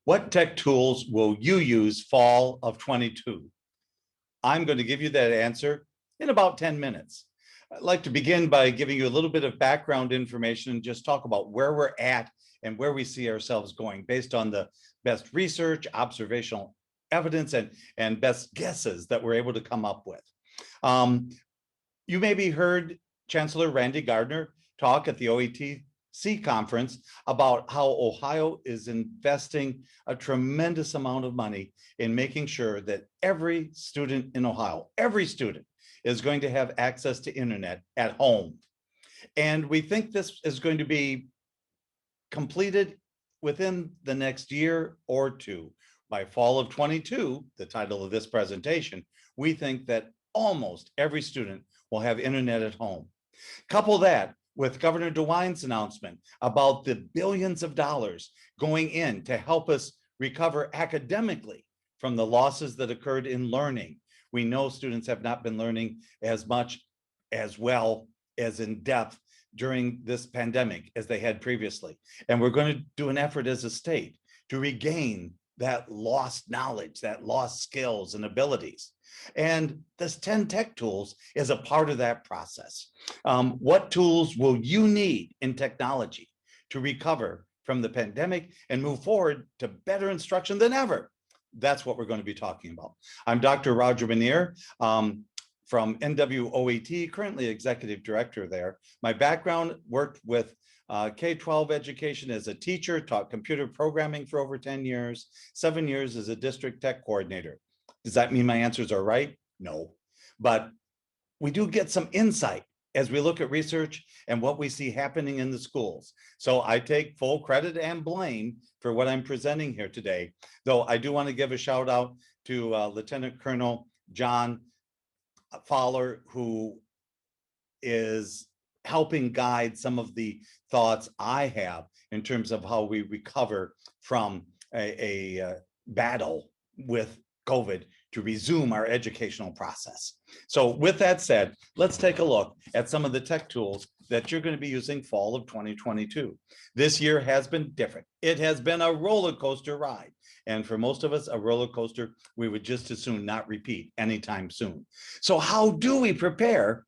What tech tools will you use fall of 22? I'm going to give you that answer in about 10 minutes. I'd like to begin by giving you a little bit of background information and just talk about where we're at and where we see ourselves going based on the best research, observational evidence, and best guesses that we're able to come up with. You maybe heard Chancellor Randy Gardner talk at the OETC conference about how Ohio is investing a tremendous amount of money in making sure that every student in Ohio, every student is going to have access to internet at home. And we think this is going to be completed within the next year or two. By fall of 22, the title of this presentation, we think that almost every student will have internet at home. Couple that with Governor DeWine's announcement about the billions of dollars going in to help us recover academically from the losses that occurred in learning. We know students have not been learning as much, as well, as in depth during this pandemic as they had previously. And we're going to do an effort as a state to regain that lost knowledge, that lost skills and abilities. And this 10 tech tools is a part of that process. What tools will you need in technology to recover from the pandemic and move forward to better instruction than ever? That's what we're going to be talking about. I'm Dr. Roger Manier from NWOET, currently executive director there. My background: worked with K-12 education as a teacher, taught computer programming for over 10 years, 7 years as a district tech coordinator. Does that mean my answers are right? No, but we do get some insight as we look at research and what we see happening in the schools. So I take full credit and blame for what I'm presenting here today, though I do want to give a shout out to Lieutenant Colonel John Fowler, who is helping guide some of the thoughts I have in terms of how we recover from a battle with COVID to resume our educational process. So with that said, let's take a look at some of the tech tools that you're going to be using fall of 2022. This year has been different. It has been a roller coaster ride. And for most of us, a roller coaster we would just as soon not repeat anytime soon. So how do we prepare?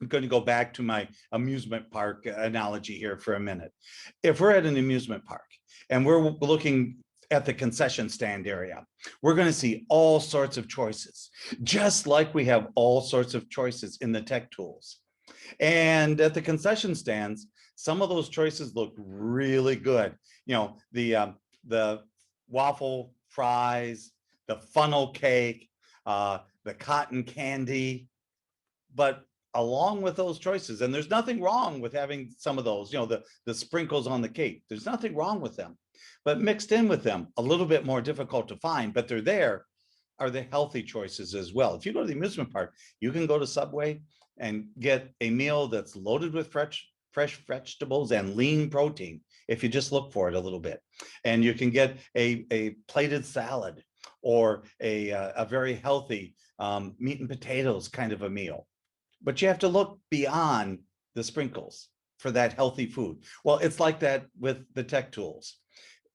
I'm going to go back to my amusement park analogy here for a minute. If we're at an amusement park and we're looking at the concession stand area, we're going to see all sorts of choices, just like we have all sorts of choices in the tech tools. And at the concession stands, some of those choices look really good. You know, the waffle fries, the funnel cake, the cotton candy. But along with those choices, and there's nothing wrong with having some of those, you know, the sprinkles on the cake, there's nothing wrong with them. But mixed in with them, a little bit more difficult to find, but they're there, are the healthy choices as well. If you go to the amusement park, you can go to Subway and get a meal that's loaded with fresh vegetables and lean protein, if you just look for it a little bit. And you can get a plated salad or a very healthy meat and potatoes kind of a meal. But you have to look beyond the sprinkles for that healthy food. Well, it's like that with the tech tools.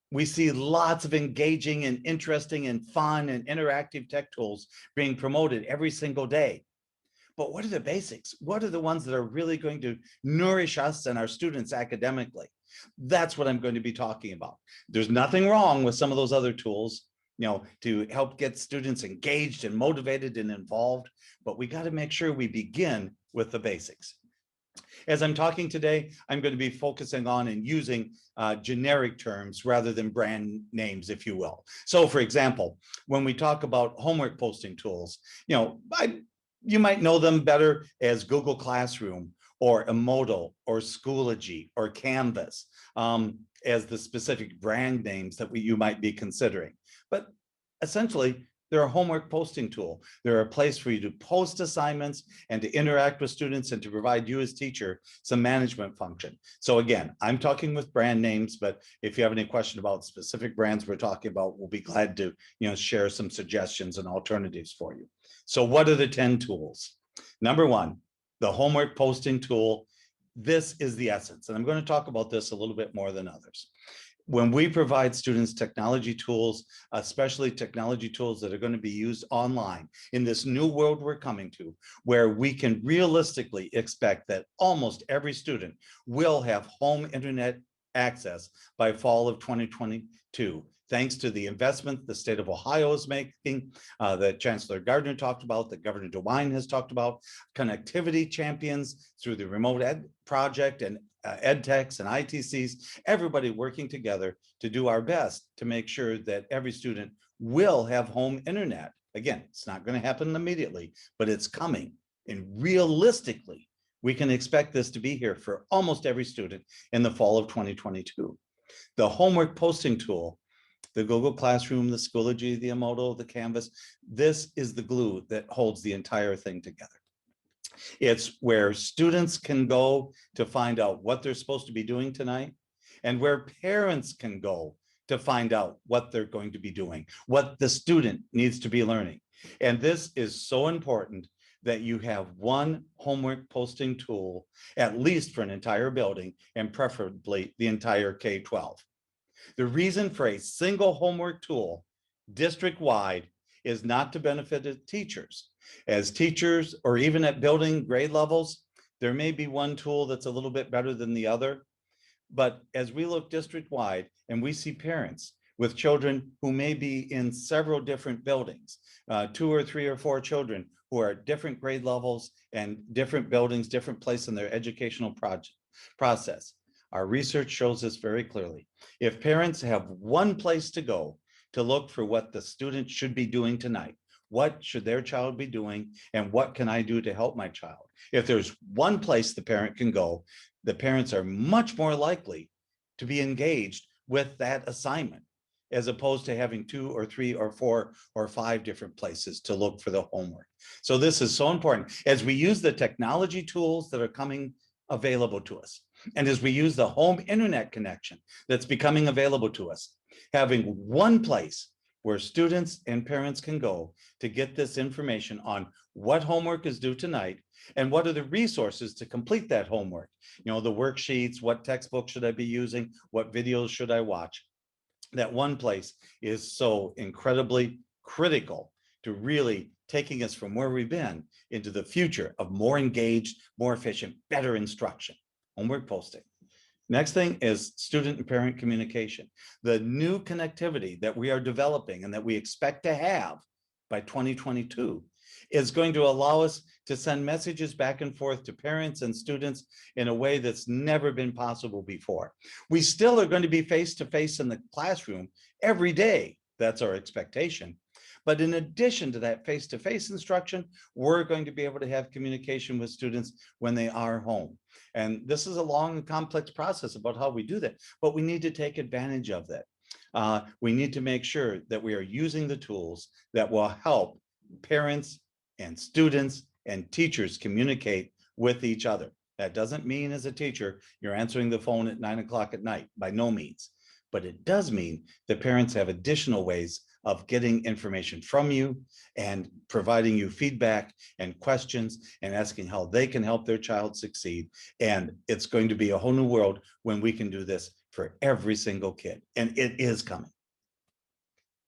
We see lots of engaging and interesting and fun and interactive tech tools being promoted every single day. But what are the basics? What are the ones that are really going to nourish us and our students academically? That's what I'm going to be talking about. There's nothing wrong with some of those other tools, you know, to help get students engaged and motivated and involved, but we got to make sure we begin with the basics. As I'm talking today, I'm going to be focusing on and using generic terms rather than brand names, if you will. So for example, when we talk about homework posting tools, you know, you might know them better as Google Classroom or Emoto or Schoology or Canvas as the specific brand names that you might be considering. But essentially, they're a homework posting tool. They're a place for you to post assignments and to interact with students and to provide you as teacher some management function. So again, I'm talking with brand names, but if you have any question about specific brands we're talking about, we'll be glad to, you know, share some suggestions and alternatives for you. So what are the 10 tools? Number one, the homework posting tool. This is the essence, and I'm going to talk about this a little bit more than others. When we provide students technology tools, especially technology tools that are going to be used online in this new world we're coming to, where we can realistically expect that almost every student will have home internet access by fall of 2022, thanks to the investment the state of Ohio is making, that Chancellor Gardner talked about, that Governor DeWine has talked about, connectivity champions through the Remote Ed Project and ed techs and ITCs, everybody working together to do our best to make sure that every student will have home internet. Again, it's not going to happen immediately, but it's coming. And realistically, we can expect this to be here for almost every student in the fall of 2022. The homework posting tool, the Google Classroom, the Schoology, the Emoto, the Canvas, this is the glue that holds the entire thing together. It's where students can go to find out what they're supposed to be doing tonight, and where parents can go to find out what they're going to be doing, what the student needs to be learning. And this is so important that you have one homework posting tool, at least for an entire building, and preferably the entire K-12. The reason for a single homework tool district-wide is not to benefit the teachers. As teachers, or even at building grade levels, there may be one tool that's a little bit better than the other. But as we look district-wide and we see parents with children who may be in several different buildings, 2 or 3 or 4 children who are at different grade levels and different buildings, different place in their educational process, our research shows this very clearly. If parents have one place to go to look for what the student should be doing tonight, what should their child be doing, and what can I do to help my child? If there's one place the parent can go, the parents are much more likely to be engaged with that assignment, as opposed to having 2 or 3 or 4 or 5 different places to look for the homework. So this is so important. As we use the technology tools that are coming available to us, and as we use the home internet connection that's becoming available to us, having one place where students and parents can go to get this information on what homework is due tonight and what are the resources to complete that homework. You know, the worksheets, what textbook should I be using, what videos should I watch? That one place is so incredibly critical to really taking us from where we've been into the future of more engaged, more efficient, better instruction. Homework posting. Next thing is student and parent communication. The new connectivity that we are developing and that we expect to have by 2022 is going to allow us to send messages back and forth to parents and students in a way that's never been possible before. We still are going to be face-to-face in the classroom every day. That's our expectation. But in addition to that face-to-face instruction, we're going to be able to have communication with students when they are home. And this is a long and complex process about how we do that, but we need to take advantage of that. We need to make sure that we are using the tools that will help parents and students and teachers communicate with each other. That doesn't mean as a teacher, you're answering the phone at 9 o'clock at night, by no means. But it does mean that parents have additional ways of getting information from you and providing you feedback and questions and asking how they can help their child succeed. And it's going to be a whole new world when we can do this for every single kid. And it is coming.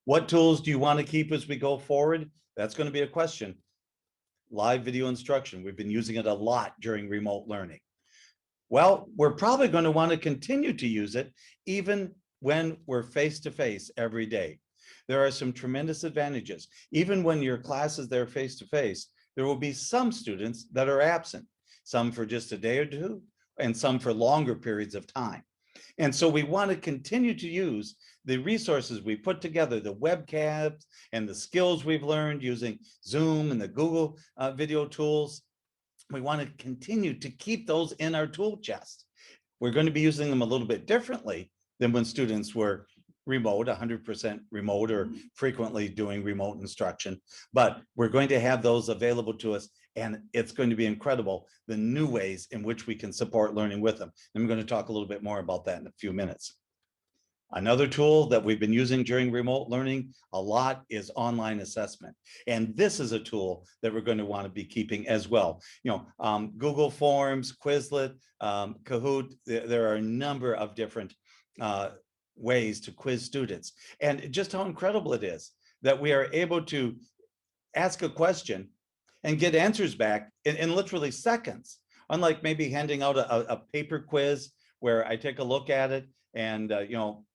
What tools do you want to keep as we go forward? That's going to be a question. Live video instruction. We've been using it a lot during remote learning. Well, we're probably going to want to continue to use it even when we're face-to-face every day. There are some tremendous advantages. Even when your class is there face-to-face, there will be some students that are absent, some for just a day or two, and some for longer periods of time. And so we want to continue to use the resources we put together, the webcams and the skills we've learned using Zoom and the Google video tools. We want to continue to keep those in our tool chest. We're going to be using them a little bit differently than when students were remote, 100% remote, or frequently doing remote instruction. But we're going to have those available to us, and it's going to be incredible, the new ways in which we can support learning with them. And I'm going to talk a little bit more about that in a few minutes. Another tool that we've been using during remote learning a lot is online assessment. And this is a tool that we're going to want to be keeping as well. You know, Google Forms, Quizlet, Kahoot, there are a number of different ways to quiz students, and just how incredible it is that we are able to ask a question and get answers back in literally seconds. Unlike maybe handing out a paper quiz where I take a look at it and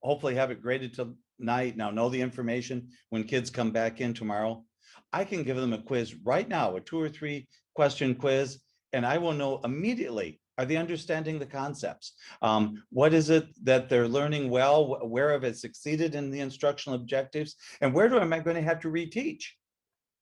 hopefully have it graded tonight, now know the information when kids come back in tomorrow. I can give them a quiz right now, a 2 or 3 question quiz, and I will know immediately, are they understanding the concepts? What is it that they're learning well? Where have it succeeded in the instructional objectives? And where am I going to have to reteach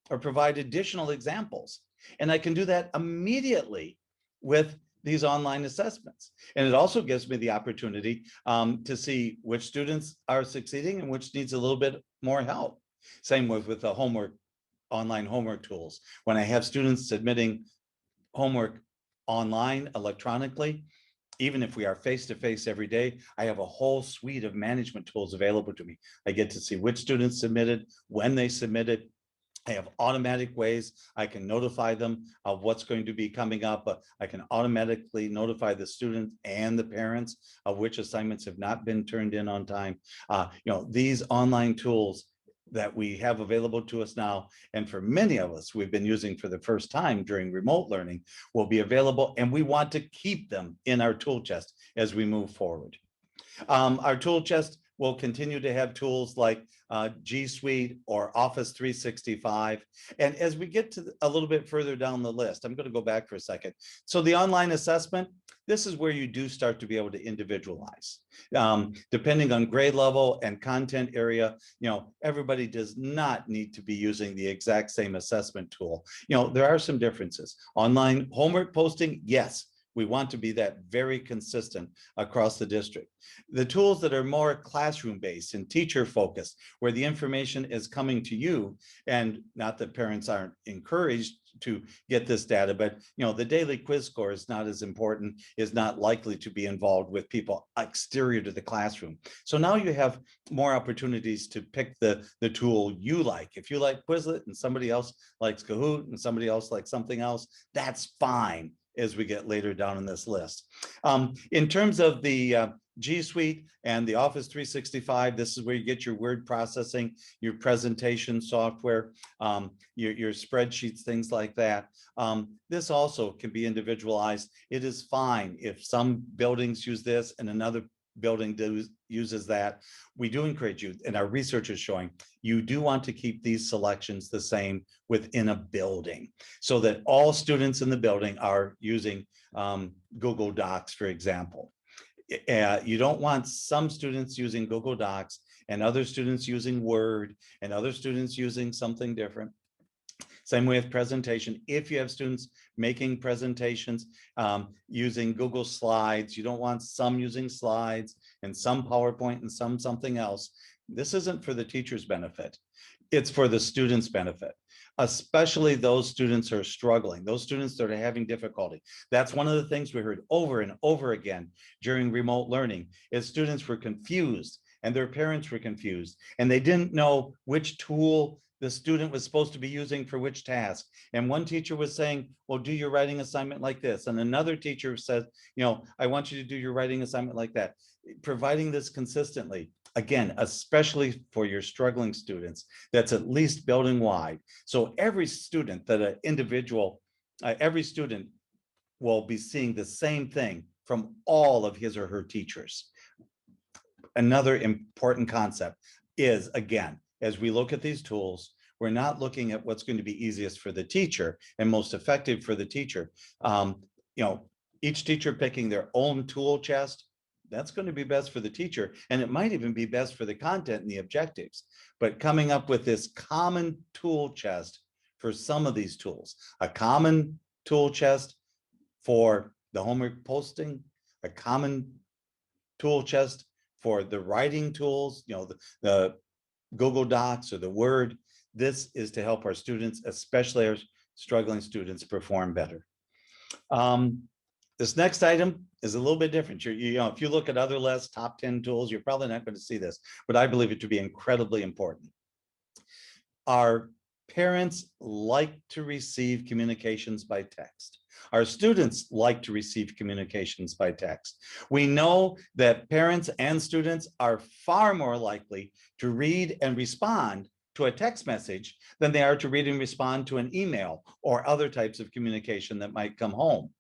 or provide additional examples? And I can do that immediately with these online assessments. And it also gives me the opportunity to see which students are succeeding and which needs a little bit more help. Same with the homework, online homework tools. When I have students submitting homework online electronically, even if we are face-to-face every day, I have a whole suite of management tools available to me. I get to see which students submitted, when they submitted. I have automatic ways I can notify them of what's going to be coming up. I can automatically notify the students and the parents of which assignments have not been turned in on time. These online tools that we have available to us now, and for many of us we've been using for the first time during remote learning, will be available, and we want to keep them in our tool chest as we move forward. Our tool chest will continue to have tools like G Suite or Office 365. And as we get to a little bit further down the list, I'm going to go back for a second. So the online assessment, this is where you do start to be able to individualize. Depending on grade level and content area, everybody does not need to be using the exact same assessment tool. There are some differences. Online homework posting, yes, we want to be that very consistent across the district. The tools that are more classroom-based and teacher-focused, where the information is coming to you, and not that parents aren't encouraged to get this data, but the daily quiz score is not as important, is not likely to be involved with people exterior to the classroom. So now you have more opportunities to pick the tool you like. If you like Quizlet and somebody else likes Kahoot and somebody else likes something else, that's fine as we get later down in this list. In terms of the G Suite and the Office 365, this is where you get your word processing, your presentation software, your spreadsheets, things like that. This also can be individualized. It is fine if some buildings use this and another building uses that. We do encourage you, and our research is showing, you do want to keep these selections the same within a building so that all students in the building are using Google Docs, for example. You don't want some students using Google Docs and other students using Word and other students using something different. Same way with presentation. If you have students making presentations using Google Slides, you don't want some using slides and some PowerPoint and some something else. This isn't for the teacher's benefit. It's for the student's benefit, especially those students who are struggling, those students that are having difficulty. That's one of the things we heard over and over again during remote learning, is students were confused and their parents were confused and they didn't know which tool the student was supposed to be using for which task. And one teacher was saying, well, do your writing assignment like this. And another teacher said, I want you to do your writing assignment like that. Providing this consistently, again, especially for your struggling students, that's at least building wide. So every student every student will be seeing the same thing from all of his or her teachers. Another important concept is, again, as we look at these tools, we're not looking at what's going to be easiest for the teacher and most effective for the teacher. Each teacher picking their own tool chest, that's going to be best for the teacher. And it might even be best for the content and the objectives. But coming up with this common tool chest for some of these tools, a common tool chest for the homework posting, a common tool chest for the writing tools, the Google Docs or the Word. This is to help our students, especially our struggling students, perform better. This next item is a little bit different. If you look at other lists, top 10 tools, you're probably not going to see this, but I believe it to be incredibly important. Our parents like to receive communications by text. Our students like to receive communications by text. We know that parents and students are far more likely to read and respond to a text message than they are to read and respond to an email or other types of communication that might come home.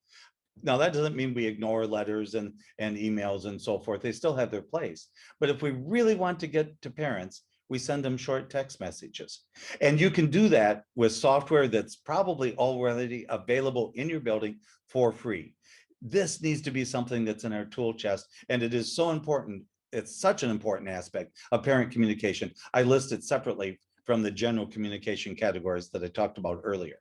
Now, that doesn't mean we ignore letters and emails and so forth. They still have their place. But if we really want to get to parents, we send them short text messages. And you can do that with software that's probably already available in your building for free. This needs to be something that's in our tool chest, and it is so important. It's such an important aspect of parent communication. I list it separately from the general communication categories that I talked about earlier.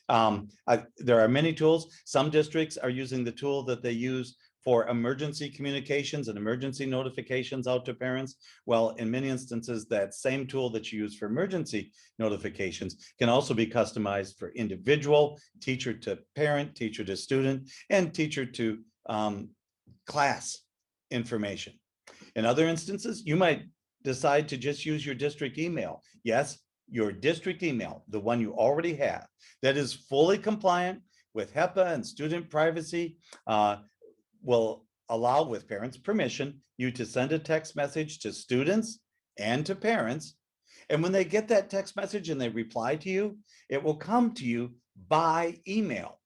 There are many tools. Some districts are using the tool that they use for emergency communications and emergency notifications out to parents. Well, in many instances, that same tool that you use for emergency notifications can also be customized for individual, teacher to parent, teacher to student, and teacher to class information. In other instances, you might decide to just use your district email. Yes, your district email, the one you already have, that is fully compliant with HIPAA and student privacy, will allow, with parents' permission, you to send a text message to students and to parents. And when they get that text message and they reply to you, it will come to you by email.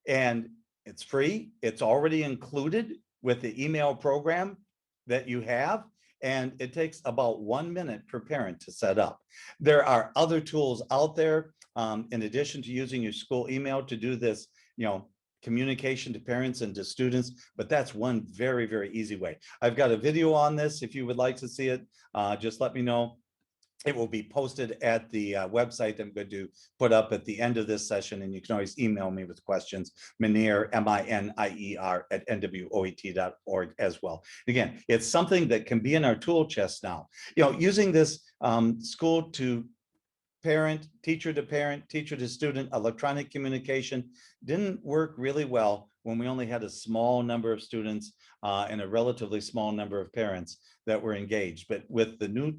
And it's free. It's already included with the email program that you have. And it takes about 1 minute per parent to set up. There are other tools out there, in addition to using your school email to do this, communication to parents and to students, but that's one very, very easy way. I've got a video on this. If you would like to see it, just let me know. It will be posted at the website I'm going to put up at the end of this session, and you can always email me with questions, Minier, M-I-N-I-E-R @NWOET.org as well. Again, it's something that can be in our tool chest now. Using this school to parent, teacher to student, electronic communication didn't work really well when we only had a small number of students and a relatively small number of parents that were engaged. But with the new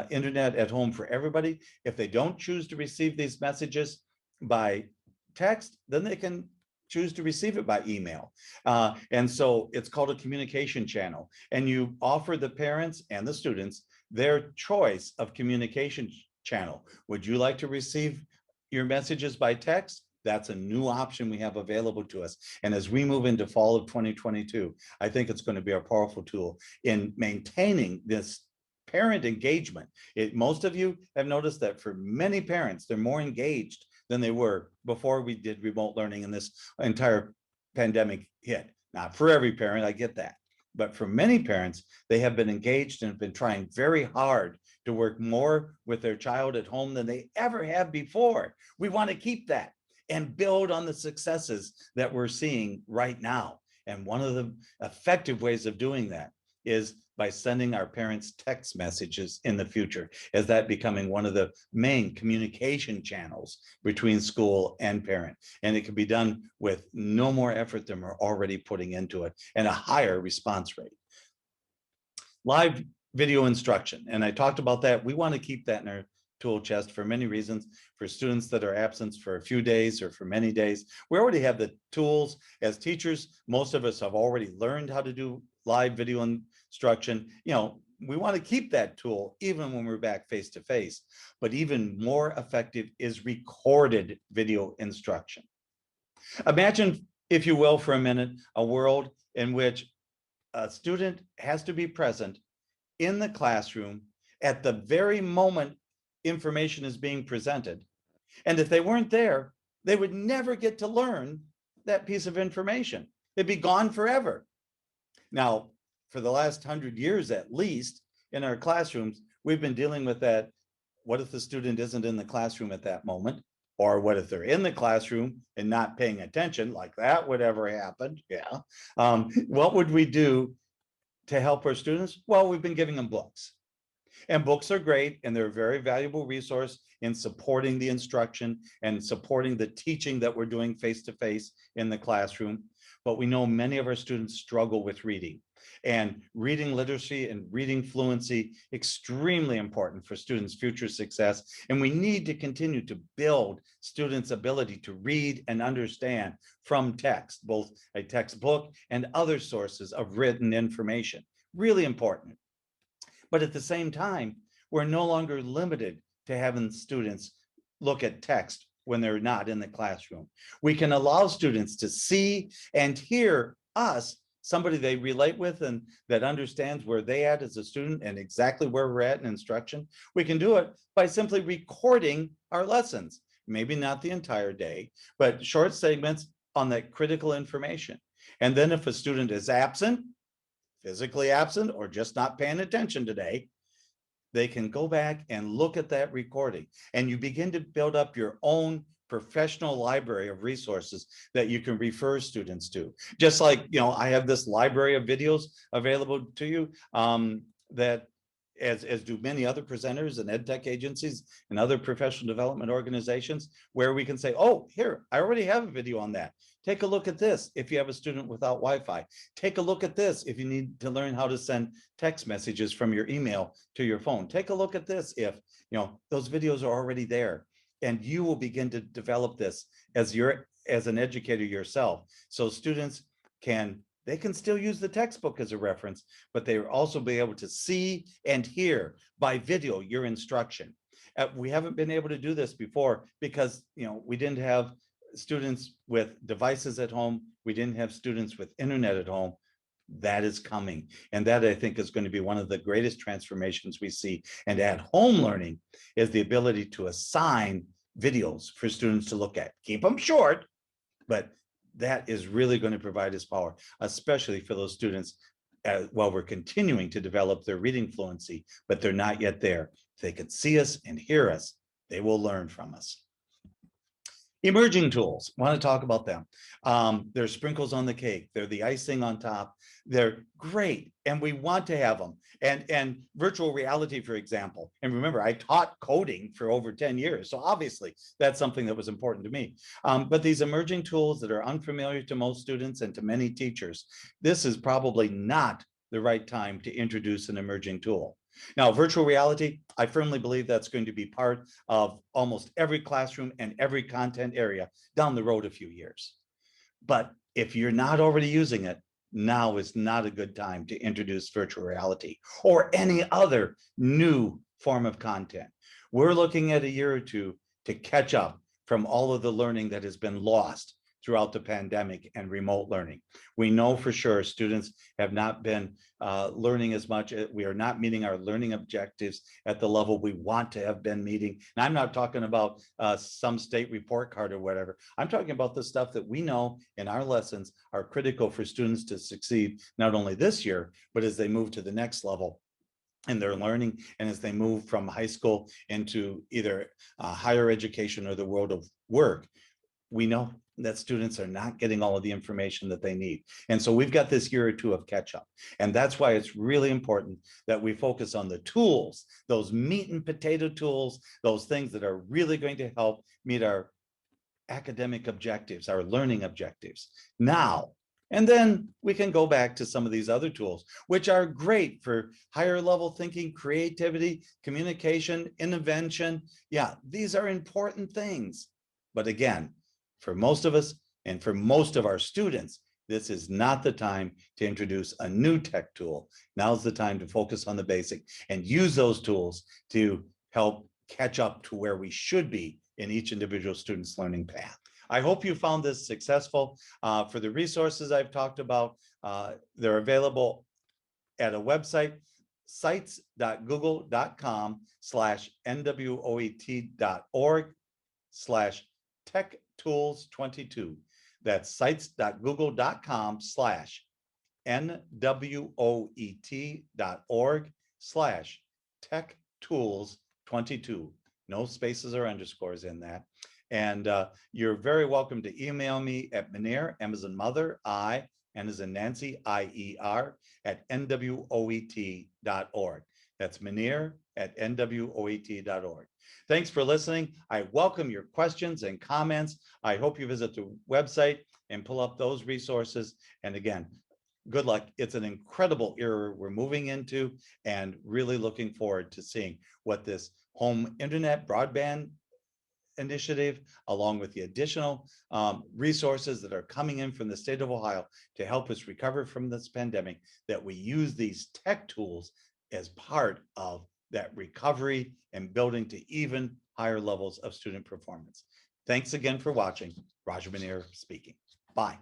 internet at home for everybody, if they don't choose to receive these messages by text, then they can choose to receive it by email. And so it's called a communication channel. And you offer the parents and the students their choice of communication channel. Would you like to receive your messages by text? That's a new option we have available to us. And as we move into fall of 2022, I think it's going to be a powerful tool in maintaining this parent engagement. Most of you have noticed that for many parents, they're more engaged than they were before we did remote learning and this entire pandemic hit. Not for every parent, I get that. But for many parents, they have been engaged and have been trying very hard to work more with their child at home than they ever have before. We want to keep that and build on the successes that we're seeing right now. And one of the effective ways of doing that is by sending our parents text messages in the future, as that becoming one of the main communication channels between school and parent. And it can be done with no more effort than we're already putting into it and a higher response rate. Live video instruction, and I talked about that. We want to keep that in our tool chest for many reasons. For students that are absent for a few days or for many days, we already have the tools. As teachers, most of us have already learned how to do live video instruction. We want to keep that tool even when we're back face to face, but even more effective is recorded video instruction. Imagine, if you will, for a minute, a world in which a student has to be present in the classroom at the very moment information is being presented. And if they weren't there, they would never get to learn that piece of information. It'd be gone forever. Now, for the last 100 years, at least, in our classrooms, we've been dealing with that. What if the student isn't in the classroom at that moment? Or what if they're in the classroom and not paying attention, like that would ever happen? Yeah. What would we do to help our students? Well, we've been giving them books. And books are great, and they're a very valuable resource in supporting the instruction and supporting the teaching that we're doing face-to-face in the classroom. But we know many of our students struggle with reading. And reading literacy and reading fluency, extremely important for students' future success. And we need to continue to build students' ability to read and understand from text, both a textbook and other sources of written information. Really important. But at the same time, we're no longer limited to having students look at text when they're not in the classroom. We can allow students to see and hear us, somebody they relate with and that understands where they at as a student and exactly where we're at in instruction. We can do it by simply recording our lessons, maybe not the entire day, but short segments on that critical information. And then if a student is absent, physically absent, or just not paying attention today, they can go back and look at that recording, and you begin to build up your own professional library of resources that you can refer students to. Just like, I have this library of videos available to you that as do many other presenters and ed tech agencies and other professional development organizations, where we can say, oh, here, I already have a video on that. Take a look at this if you have a student without Wi-Fi. Take a look at this if you need to learn how to send text messages from your email to your phone. Take a look at this if, those videos are already there. And you will begin to develop this as an educator yourself. So students can still use the textbook as a reference, but they will also be able to see and hear by video your instruction. We haven't been able to do this before because, we didn't have students with devices at home. We didn't have students with internet at home. That is coming. And that, I think, is going to be one of the greatest transformations we see. And at home learning is the ability to assign videos for students to look at. Keep them short, but that is really going to provide us power, especially for those students while we're continuing to develop their reading fluency, but they're not yet there. If they can see us and hear us, they will learn from us. Emerging tools, want to talk about them. They're sprinkles on the cake. They're the icing on top. They're great, and we want to have them. And virtual reality, for example. And remember, I taught coding for over 10 years. So obviously, that's something that was important to me. But these emerging tools that are unfamiliar to most students and to many teachers, this is probably not the right time to introduce an emerging tool. Now, virtual reality, I firmly believe that's going to be part of almost every classroom and every content area down the road a few years. But if you're not already using it, now is not a good time to introduce virtual reality or any other new form of content. We're looking at a year or two to catch up from all of the learning that has been lost throughout the pandemic and remote learning. We know for sure students have not been learning as much. We are not meeting our learning objectives at the level we want to have been meeting. And I'm not talking about some state report card or whatever. I'm talking about the stuff that we know in our lessons are critical for students to succeed, not only this year, but as they move to the next level in their learning and as they move from high school into either higher education or the world of work. We know that students are not getting all of the information that they need. And so we've got this year or two of catch up. And that's why it's really important that we focus on the tools, those meat and potato tools, those things that are really going to help meet our academic objectives, our learning objectives now. And then we can go back to some of these other tools, which are great for higher level thinking, creativity, communication, invention. Yeah, these are important things. But again, for most of us and for most of our students, this is not the time to introduce a new tech tool. Now's the time to focus on the basic and use those tools to help catch up to where we should be in each individual student's learning path. I hope you found this successful. For the resources I've talked about, they're available at a website, sites.google.com/nwoet.org/techtools22. That's sites.google.com/nwoet.org/techtools22. No spaces or underscores in that. And you're very welcome to email me at Menier, M as in mother, I, N as in Nancy, IER, at NWOET.org. That's Menier at NWOET.org. Thanks for listening. I welcome your questions and comments. I hope you visit the website and pull up those resources. And again, good luck. It's an incredible era we're moving into, and really looking forward to seeing what this home internet broadband initiative, along with the additional resources that are coming in from the state of Ohio to help us recover from this pandemic, that we use these tech tools as part of that recovery and building to even higher levels of student performance. Thanks again for watching. Roger Manier speaking. Bye.